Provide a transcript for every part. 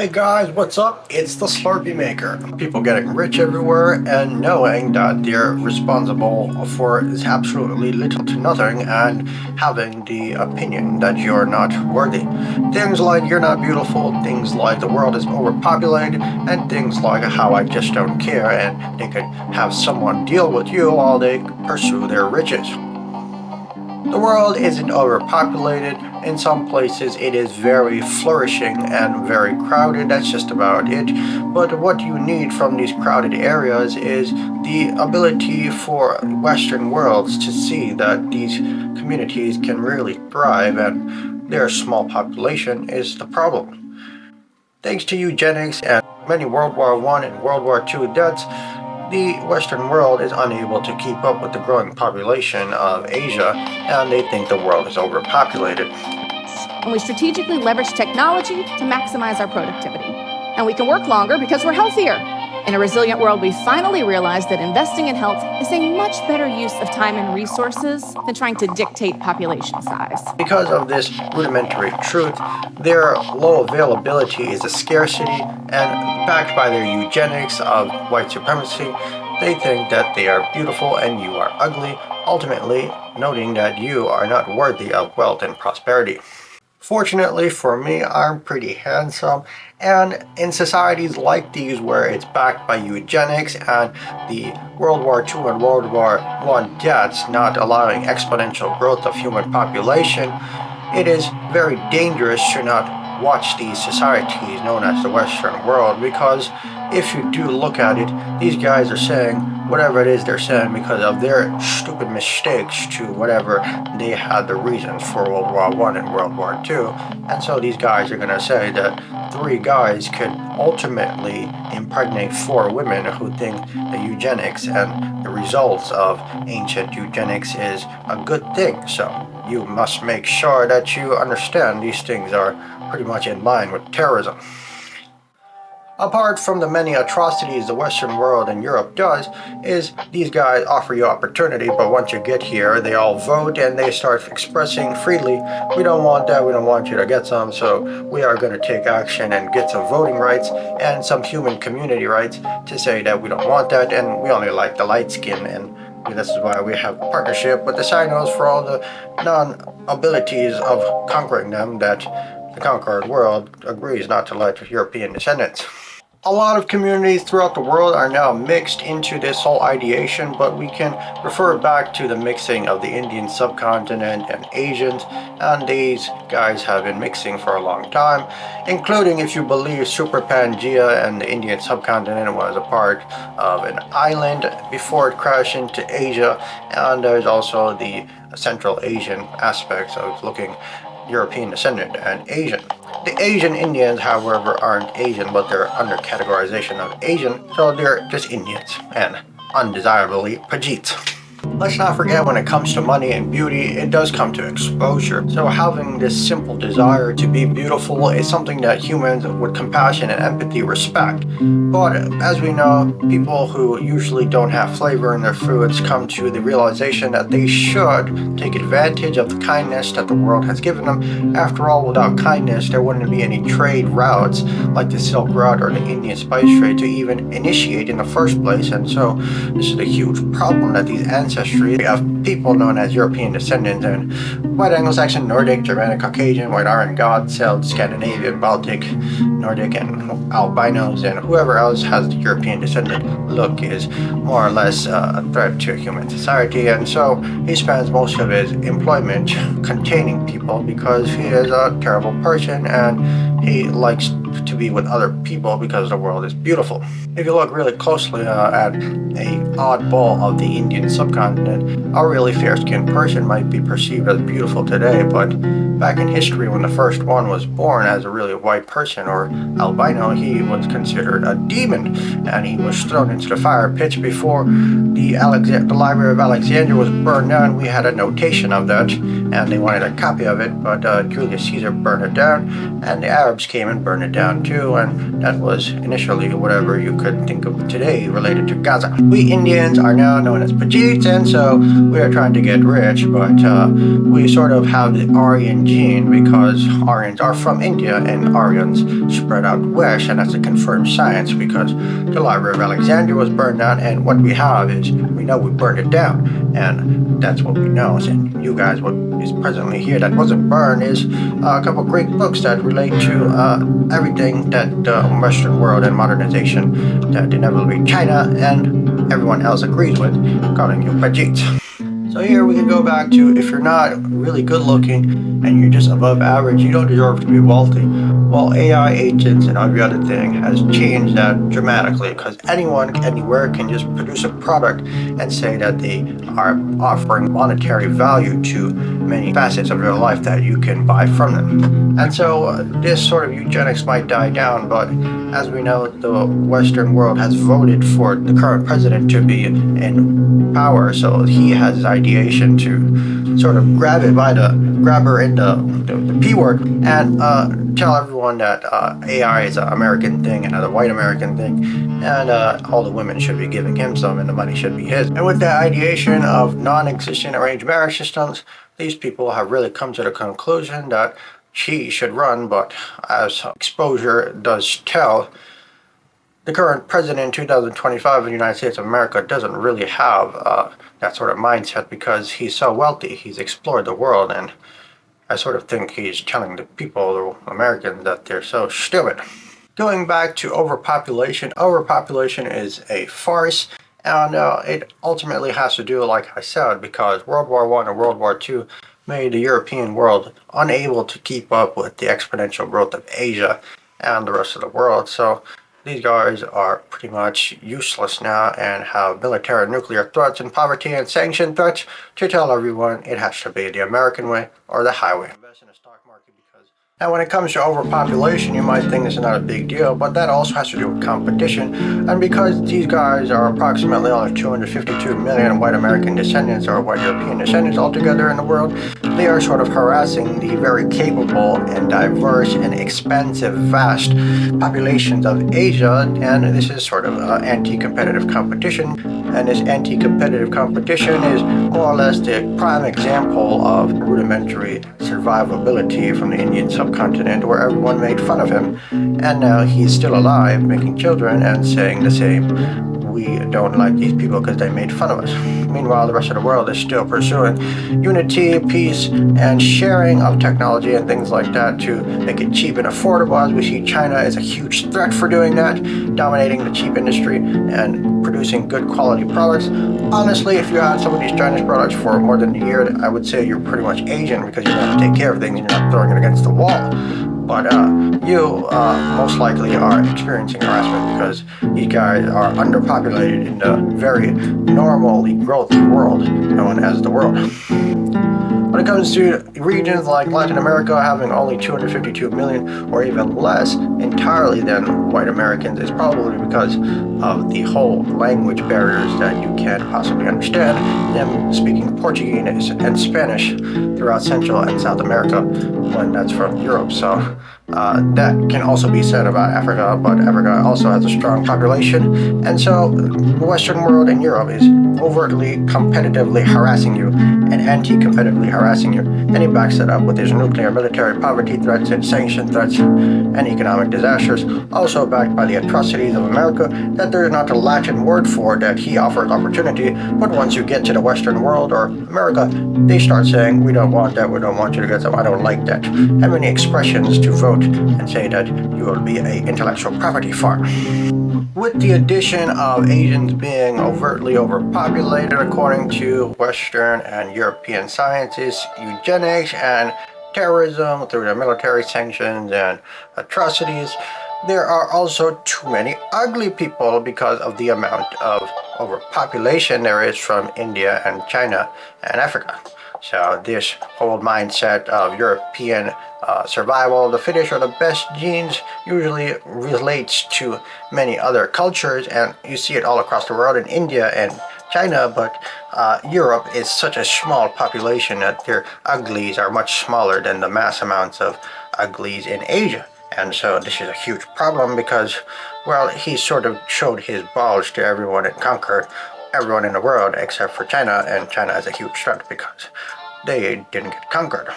Hey guys, what's up? It's the Slurpee Maker. People getting rich everywhere and knowing that they're responsible for absolutely little to nothing and having the opinion that you're not worthy. Things like you're not beautiful, things like the world is overpopulated, and things like how I just don't care and they could have someone deal with you while they pursue their riches. The world isn't overpopulated. In some places it is very flourishing and very crowded, that's just about it. But what you need from these crowded areas is the ability for Western worlds to see that these communities can really thrive and their small population is the problem. Thanks to eugenics and many World War I and World War II deaths, the Western world is unable to keep up with the growing population of Asia, and they think the world is overpopulated. And we strategically leverage technology to maximize our productivity. And we can work longer because we're healthier. In a resilient world, we finally realized that investing in health is a much better use of time and resources than trying to dictate population size. Because of this rudimentary truth, their low availability is a scarcity, and backed by their eugenics of white supremacy, they think that they are beautiful and you are ugly, ultimately noting that you are not worthy of wealth and prosperity. Fortunately for me, I'm pretty handsome, and in societies like these where it's backed by eugenics and the World War II and World War I deaths not allowing exponential growth of human population, it is very dangerous to not watch these societies known as the Western world, because if you do look at it, these guys are saying whatever it is they're saying because of their stupid mistakes to whatever they had the reasons for World War I and World War II. And so these guys are going to say that 3 guys could ultimately impregnate 4 women who think that eugenics and the results of ancient eugenics is a good thing. So you must make sure that you understand these things are pretty much in line with terrorism. Apart from the many atrocities the Western world and Europe does, is these guys offer you opportunity, but once you get here, they all vote and they start expressing freely, we don't want that, we don't want you to get some, so we are going to take action and get some voting rights and some human community rights to say that we don't want that and we only like the light skin, and this is why we have a partnership with the Sinos for all the non-abilities of conquering them that the conquered world agrees not to let European descendants. A lot of communities throughout the world are now mixed into this whole ideation, but we can refer back to the mixing of the Indian subcontinent and Asians, and these guys have been mixing for a long time, including if you believe Super Pangea and the Indian subcontinent was a part of an island before it crashed into Asia, and there's also the Central Asian aspects of looking European descendant and Asian. The Asian Indians, however, aren't Asian, but they're under categorization of Asian, so they're just Indians and undesirably Pajeets. Let's not forget, when it comes to money and beauty, it does come to exposure. So having this simple desire to be beautiful is something that humans with compassion and empathy respect. But as we know, people who usually don't have flavor in their foods come to the realization that they should take advantage of the kindness that the world has given them. After all, without kindness, there wouldn't be any trade routes like the Silk Route or the Indian spice trade to even initiate in the first place. And so this is a huge problem that these ancestry of people known as European descendants and white Anglo-Saxon, Nordic, Germanic, Caucasian, white Aryan, God, Celt, Scandinavian, Baltic, Nordic, and albinos, and whoever else has the European descendant look is more or less a threat to human society. And so he spends most of his employment containing people because he is a terrible person and he likes to be with other people because the world is beautiful. If you look really closely at a oddball of the Indian subcontinent, a really fair-skinned person might be perceived as beautiful today, but back in history when the first one was born as a really white person or albino, he was considered a demon and he was thrown into the fire pit before the Library of Alexandria was burned down. We had a notation of that and they wanted a copy of it, but Julius Caesar burned it down and the Arabs came and burned it down too, and that was initially whatever you could think of today related to Gaza. We Indians are now known as Pajeets, and so we are trying to get rich, but we sort of have the Aryan gene because Aryans are from India and Aryans spread out west, and that's a confirmed science because the Library of Alexandria was burned down, and what we have is we know we burned it down, and that's what we know. And you guys, what is presently here that wasn't burned is a couple of great books that relate to everything that the Western world and modernization that inevitably China and everyone else agrees with, calling you Bajit. So here we can go back to if you're not really good looking and you're just above average, you don't deserve to be wealthy. Well, AI agents and every other thing has changed that dramatically because anyone, anywhere can just produce a product and say that they are offering monetary value to many facets of your life that you can buy from them. And so this sort of eugenics might die down, but as we know, the Western world has voted for the current president to be in power, so he has his ideation to sort of grab her in the P word and tell everyone that AI is an American thing and a white American thing, and all the women should be giving him some and the money should be his. And with the ideation of non-existent arranged marriage systems, these people have really come to the conclusion that she should run, but as exposure does tell, the current president in 2025 of the United States of America doesn't really have that sort of mindset because he's so wealthy. He's explored the world, and I sort of think he's telling the people, the Americans, that they're so stupid. Going back to overpopulation is a farce, and it ultimately has to do, like I said, because World War I and World War II made the European world unable to keep up with the exponential growth of Asia and the rest of the world. So these guys are pretty much useless now and have military and nuclear threats and poverty and sanction threats to tell everyone it has to be the American way or the highway. Invest in the stock market because... Now when it comes to overpopulation, you might think it's not a big deal, but that also has to do with competition. And because these guys are approximately only 252 million white American descendants or white European descendants altogether in the world, they are sort of harassing the very capable and diverse and expansive, vast populations of Asia, and this is sort of anti-competitive competition. And this anti-competitive competition is more or less the prime example of rudimentary survivability from the Indian subcontinent, where everyone made fun of him, and now he's still alive, making children and saying the same. We don't like these people because they made fun of us. Meanwhile, the rest of the world is still pursuing unity, peace, and sharing of technology and things like that to make it cheap and affordable, as we see China is a huge threat for doing that, dominating the cheap industry and producing good quality products. Honestly, if you had some of these Chinese products for more than a year, I would say you're pretty much Asian because you have to take care of things and you're not throwing it against the wall. But you most likely are experiencing harassment because these guys are underpopulated in the very normally growthy world known as the world. When it comes to regions like Latin America having only 252 million or even less entirely than white Americans, is probably because of the whole language barriers that you can't possibly understand, them speaking Portuguese and Spanish throughout Central and South America when that's from Europe. So that can also be said about Africa, but Africa also has a strong population, and so the Western world and Europe is overtly competitively harassing you and anti-competitively harassing you, and he backs it up with his nuclear military poverty threats and sanction threats and economic disasters, also backed by the atrocities of America that there is not a Latin word for that he offers opportunity, but once you get to the Western world or America, they start saying, we don't want that, we don't want you to get some, I don't like that. How many expressions to vote and say that you will be an intellectual property farm. With the addition of Asians being overtly overpopulated according to Western and European scientists, eugenics, and terrorism through the military sanctions and atrocities, there are also too many ugly people because of the amount of overpopulation there is from India and China and Africa. So this whole mindset of European survival, the fittest or the best genes usually relates to many other cultures, and you see it all across the world in India and China, but Europe is such a small population that their uglies are much smaller than the mass amounts of uglies in Asia. And so this is a huge problem because, well, he sort of showed his balls to everyone and conquered everyone in the world except for China, and China is a huge threat because they didn't get conquered.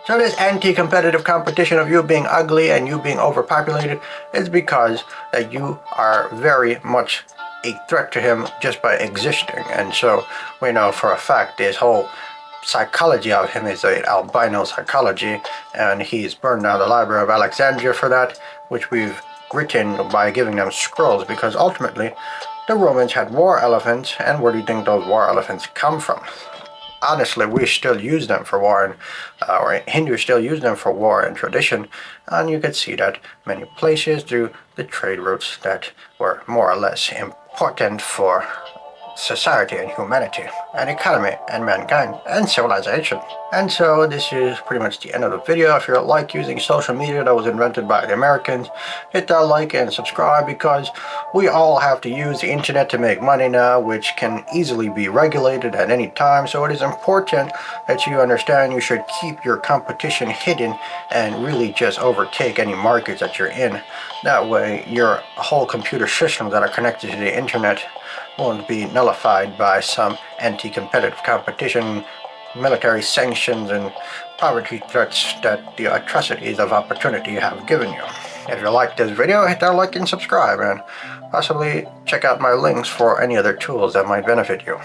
So this anti-competitive competition of you being ugly and you being overpopulated is because that you are very much a threat to him just by existing. And so we know for a fact this whole psychology of him is an albino psychology, and he's burned down the Library of Alexandria for that, which we've written by giving them scrolls, because ultimately the Romans had war elephants, and where do you think those war elephants come from? Honestly, we still use them for war, and or Hindus still use them for war and tradition, and you could see that many places through the trade routes that were more or less important for society and humanity and economy and mankind and civilization. And so this is pretty much the end of the video. If you like using social media that was invented by the Americans, hit that like and subscribe, because we all have to use the internet to make money now, which can easily be regulated at any time. So it is important that you understand you should keep your competition hidden and really just overtake any markets that you're in. That way your whole computer systems that are connected to the internet won't be nullified by some anti-competitive competition, military sanctions, and poverty threats that the atrocities of opportunity have given you. If you like this video, hit that like and subscribe, and possibly check out my links for any other tools that might benefit you.